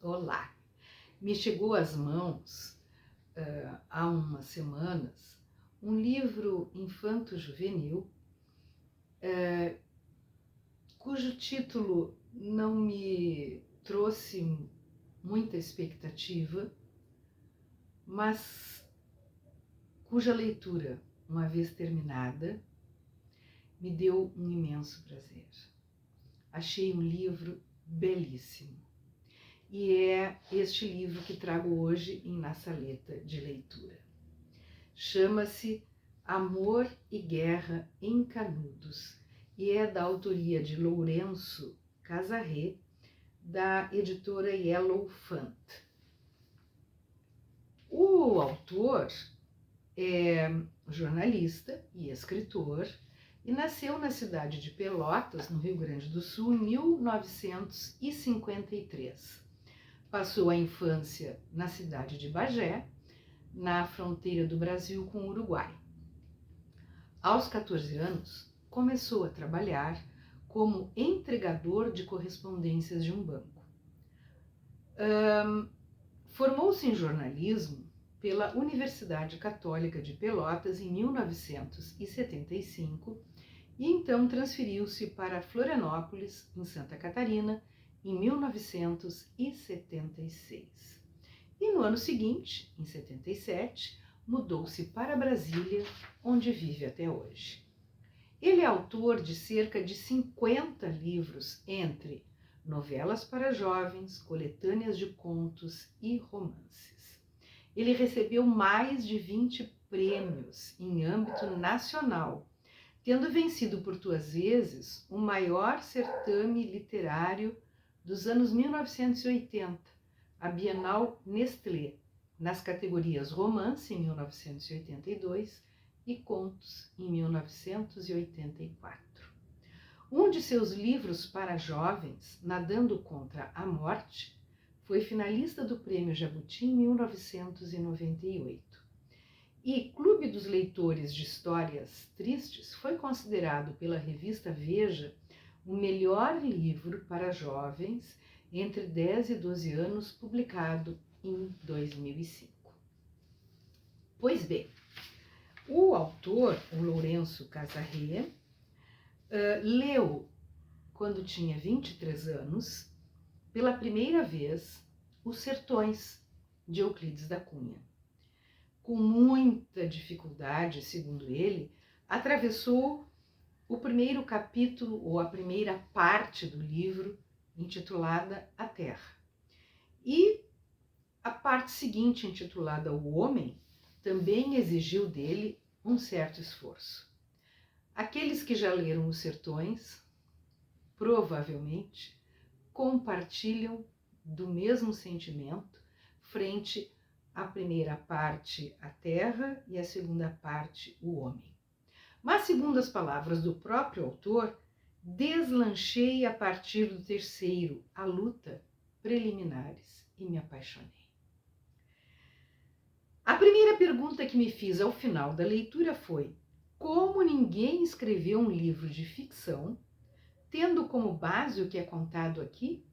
Olá! Me chegou às mãos, há umas semanas, um livro infanto-juvenil, cujo título não me trouxe muita expectativa, mas cuja leitura, uma vez terminada, me deu um imenso prazer. Achei um livro belíssimo. E é este livro que trago hoje em Na Saleta de Leitura. Chama-se Amor e Guerra em Canudos e é da autoria de Lourenço Casarré, da editora Yellow Font. O autor é jornalista e escritor e nasceu na cidade de Pelotas, no Rio Grande do Sul, em 1953. Passou a infância na cidade de Bagé, na fronteira do Brasil com o Uruguai. Aos 14 anos, começou a trabalhar como entregador de correspondências de um banco. Formou-se em jornalismo pela Universidade Católica de Pelotas em 1975 e então transferiu-se para Florianópolis, em Santa Catarina, em 1976. E no ano seguinte, em 77, mudou-se para Brasília, onde vive até hoje. Ele é autor de cerca de 50 livros, entre novelas para jovens, coletâneas de contos e romances. Ele recebeu mais de 20 prêmios em âmbito nacional, tendo vencido por 2 vezes o maior certame literário dos anos 1980, a Bienal Nestlé, nas categorias Romance, em 1982, e Contos, em 1984. Um de seus livros para jovens, Nadando contra a Morte, foi finalista do Prêmio Jabuti em 1998. E Clube dos Leitores de Histórias Tristes foi considerado pela revista Veja o melhor livro para jovens entre 10 e 12 anos, publicado em 2005. Pois bem, o autor, o Lourenço Casarré, leu, quando tinha 23 anos, pela primeira vez, Os Sertões, de Euclides da Cunha. Com muita dificuldade, segundo ele, atravessou o primeiro capítulo, ou a primeira parte do livro, intitulada A Terra. E a parte seguinte, intitulada O Homem, também exigiu dele um certo esforço. Aqueles que já leram Os Sertões, provavelmente, compartilham do mesmo sentimento frente à primeira parte, A Terra, e a segunda parte, O Homem. Mas, segundo as palavras do próprio autor, deslanchei a partir do terceiro, A Luta, preliminares, e me apaixonei. A primeira pergunta que me fiz ao final da leitura foi: como ninguém escreveu um livro de ficção, tendo como base o que é contado aqui?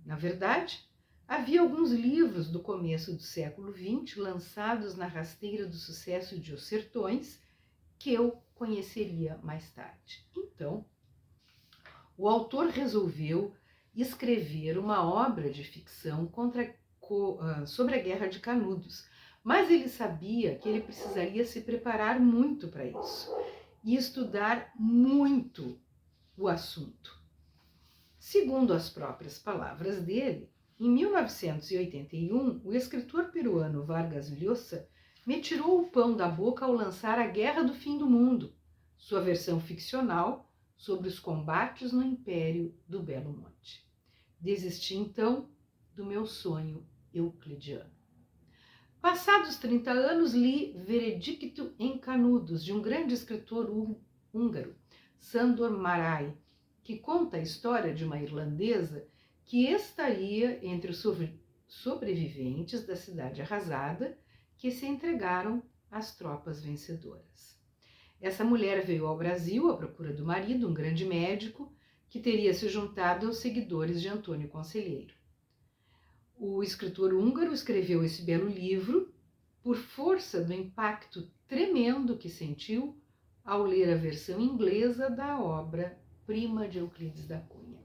Na verdade, havia alguns livros do começo do século XX lançados na rasteira do sucesso de Os Sertões, que eu conheceria mais tarde. Então, o autor resolveu escrever uma obra de ficção sobre a Guerra de Canudos, mas ele sabia que ele precisaria se preparar muito para isso e estudar muito o assunto. Segundo as próprias palavras dele, em 1981, o escritor peruano Vargas Llosa me tirou o pão da boca ao lançar A Guerra do Fim do Mundo, sua versão ficcional sobre os combates no Império do Belo Monte. Desisti então do meu sonho euclidiano. Passados 30 anos, li Veredicto em Canudos, de um grande escritor húngaro, Sándor Márai, que conta a história de uma irlandesa que estaria entre os sobreviventes da cidade arrasada que se entregaram às tropas vencedoras. Essa mulher veio ao Brasil à procura do marido, um grande médico, que teria se juntado aos seguidores de Antônio Conselheiro. O escritor húngaro escreveu esse belo livro por força do impacto tremendo que sentiu ao ler a versão inglesa da obra-prima de Euclides da Cunha.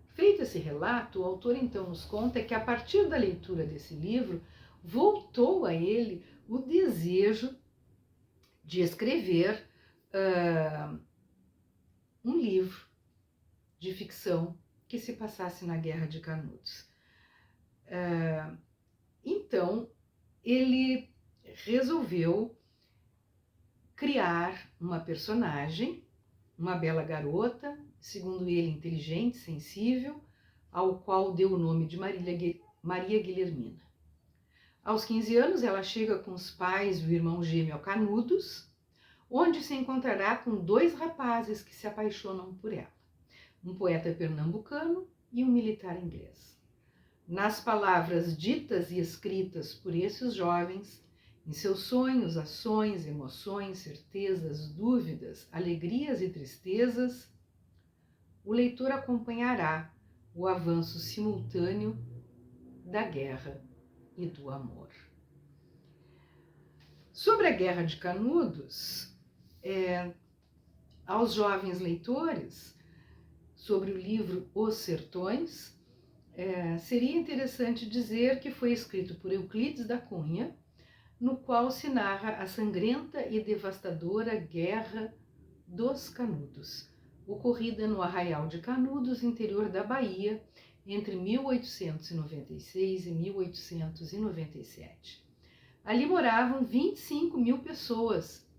Feito esse relato, o autor então nos conta que a partir da leitura desse livro, voltou a ele o desejo de escrever um livro de ficção que se passasse na Guerra de Canudos. Então, ele resolveu criar uma personagem, uma bela garota, segundo ele inteligente, sensível, ao qual deu o nome de Maria Guilhermina. Aos 15 anos, ela chega com os pais e o irmão gêmeo a Canudos, onde se encontrará com 2 rapazes que se apaixonam por ela, um poeta pernambucano e um militar inglês. Nas palavras ditas e escritas por esses jovens, em seus sonhos, ações, emoções, certezas, dúvidas, alegrias e tristezas, o leitor acompanhará o avanço simultâneo da guerra e do amor. Sobre a Guerra de Canudos, aos jovens leitores, sobre o livro Os Sertões, seria interessante dizer que foi escrito por Euclides da Cunha, no qual se narra a sangrenta e devastadora Guerra dos Canudos, ocorrida no Arraial de Canudos, interior da Bahia, entre 1896 e 1897. Ali moravam 25.000 pessoas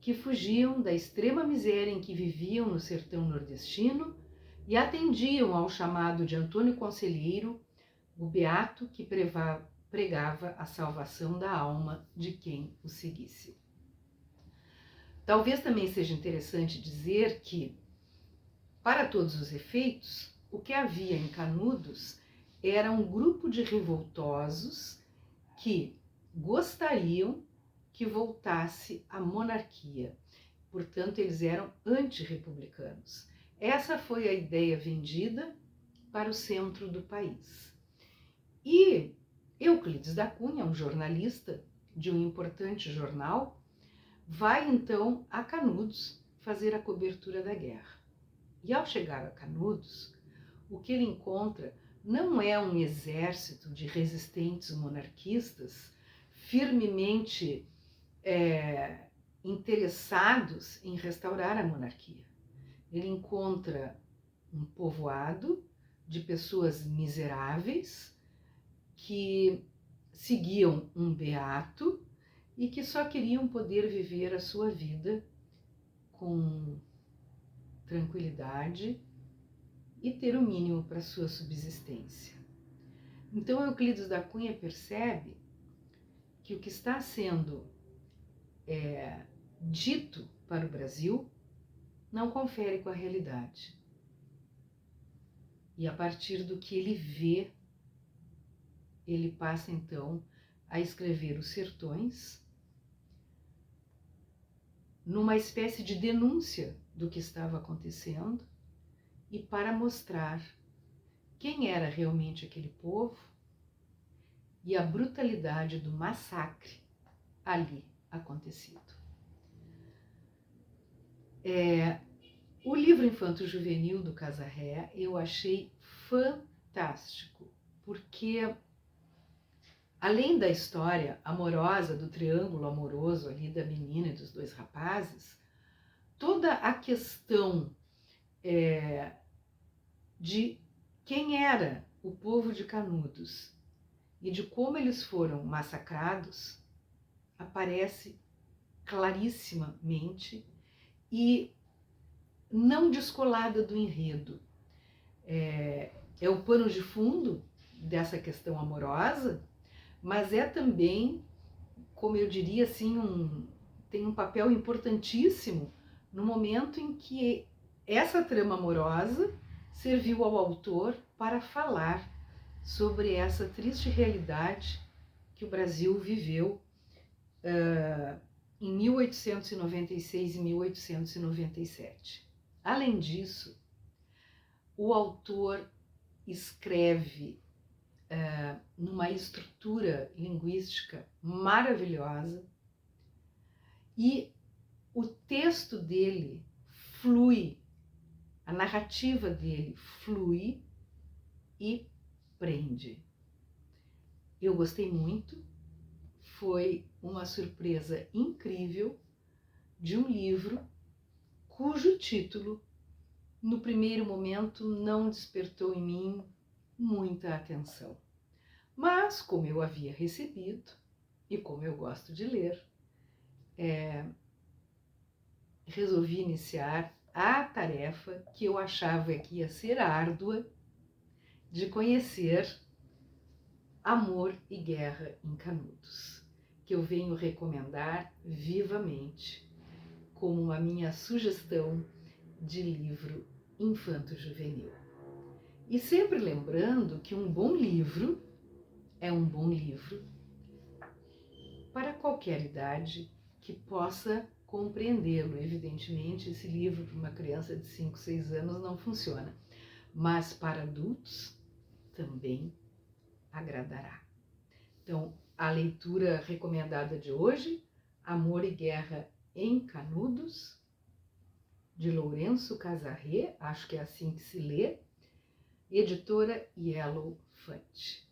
que fugiam da extrema miséria em que viviam no sertão nordestino e atendiam ao chamado de Antônio Conselheiro, o beato que pregava a salvação da alma de quem o seguisse. Talvez também seja interessante dizer que, para todos os efeitos, o que havia em Canudos era um grupo de revoltosos que gostariam que voltasse a monarquia. Portanto, eles eram antirrepublicanos. Essa foi a ideia vendida para o centro do país. E Euclides da Cunha, um jornalista de um importante jornal, vai então a Canudos fazer a cobertura da guerra. E ao chegar a Canudos, o que ele encontra não é um exército de resistentes monarquistas firmemente interessados em restaurar a monarquia. Ele encontra um povoado de pessoas miseráveis que seguiam um beato e que só queriam poder viver a sua vida com tranquilidade e ter o mínimo para sua subsistência. Então Euclides da Cunha percebe que o que está sendo dito para o Brasil não confere com a realidade. E a partir do que ele vê, ele passa então a escrever Os Sertões, numa espécie de denúncia do que estava acontecendo e para mostrar quem era realmente aquele povo e a brutalidade do massacre ali acontecido. O livro infanto-juvenil do Casarré eu achei fantástico, porque além da história amorosa, do triângulo amoroso ali da menina e dos 2 rapazes, toda a questão de quem era o povo de Canudos e de como eles foram massacrados aparece clarissimamente e não descolada do enredo. É o pano de fundo dessa questão amorosa, mas é também, como eu diria assim, tem um papel importantíssimo no momento em que essa trama amorosa serviu ao autor para falar sobre essa triste realidade que o Brasil viveu em 1896 e 1897. Além disso, o autor escreve numa estrutura linguística maravilhosa e o texto dele flui, a narrativa dele flui e prende. Eu gostei muito, foi uma surpresa incrível de um livro cujo título, no primeiro momento, não despertou em mim muita atenção. Mas, como eu havia recebido, e como eu gosto de ler, resolvi iniciar a tarefa que eu achava que ia ser árdua de conhecer Amor e Guerra em Canudos, que eu venho recomendar vivamente como a minha sugestão de livro infanto-juvenil. E sempre lembrando que um bom livro é um bom livro para qualquer idade que possa compreendê-lo. Evidentemente, esse livro para uma criança de 5, 6 anos não funciona, mas para adultos também agradará. Então, a leitura recomendada de hoje, Amor e Guerra em Canudos, de Lourenço Casarré, acho que é assim que se lê, editora Yellow Font.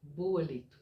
Boa leitura.